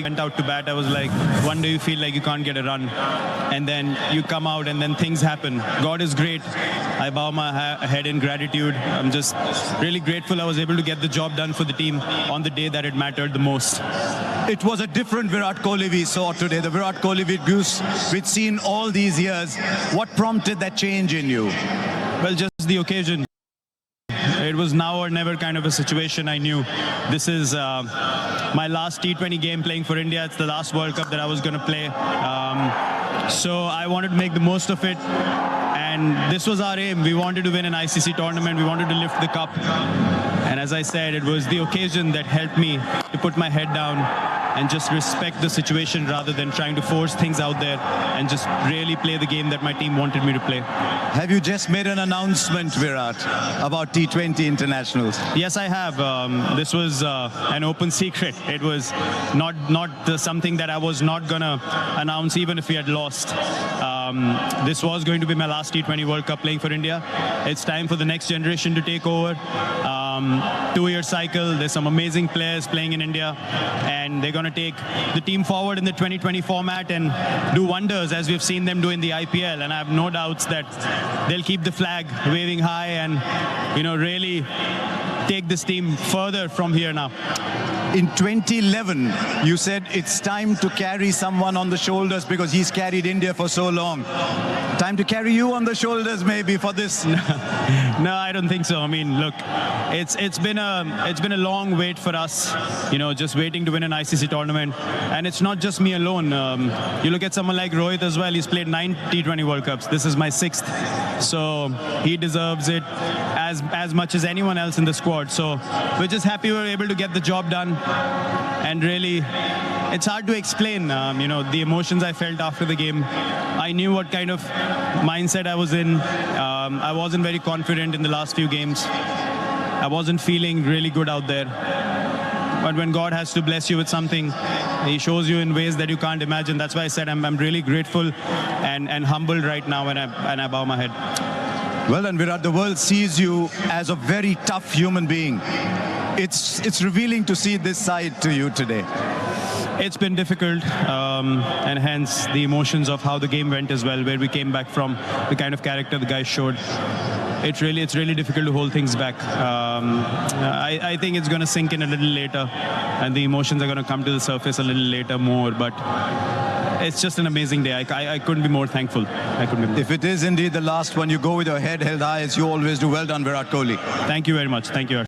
went out to bat, I was like, one day you feel like you can't get a run, and then you come out and then things happen. God is great. I bow my head in gratitude. I'm just really grateful I was able to get the job done for the team on the day that it mattered the most. It was a different Virat Kohli we saw today, the Virat Kohli we've seen all these years. What prompted that change in you? Well, just the occasion. It was now or never kind of a situation. I knew this is my last T20 game playing for India. It's the last World Cup that I was going to play. So I wanted to make the most of it. And this was our aim. We wanted to win an ICC tournament. We wanted to lift the cup. And as I said, it was the occasion that helped me to put my head down and just respect the situation rather than trying to force things out there and just really play the game that my team wanted me to play. Have you just made an announcement, Virat, about T20 internationals? Yes, I have. This was an open secret. It was not something that I was not going to announce even if we had lost. This was going to be my last T20 World Cup playing for India. It's time for the next generation to take over. 2-year cycle. There's some amazing players playing in India, and they're going to take the team forward in the 2020 format and do wonders as we've seen them do in the IPL. And I have no doubts that they'll keep the flag waving high and, really take this team further from here now. In 2011, you said it's time to carry someone on the shoulders because he's carried India for so long. Time to carry you on the shoulders maybe for this? No, I don't think so. I mean, look, it's been a long wait for us, just waiting to win an ICC tournament. And it's not just me alone. You look at someone like Rohit as well. He's played 9 T20 World Cups. This is my 6th. So he deserves it as much as anyone else in the squad. So we're just happy we were able to get the job done. And really, it's hard to explain, the emotions I felt after the game. I knew what kind of mindset I was in. I wasn't very confident in the last few games. I wasn't feeling really good out there. But when God has to bless you with something, He shows you in ways that you can't imagine. That's why I said I'm really grateful and humbled right now when I bow my head. Well done, Virat. The world sees you as a very tough human being. It's revealing to see this side to you today. It's been difficult, and hence the emotions of how the game went as well, where we came back from, the kind of character the guys showed. It's really difficult to hold things back. I think it's going to sink in a little later, and the emotions are going to come to the surface a little later more, but it's just an amazing day. I couldn't be more thankful. If it is indeed the last one, you go with your head held high as you always do. Well done, Virat Kohli. Thank you very much. Thank you.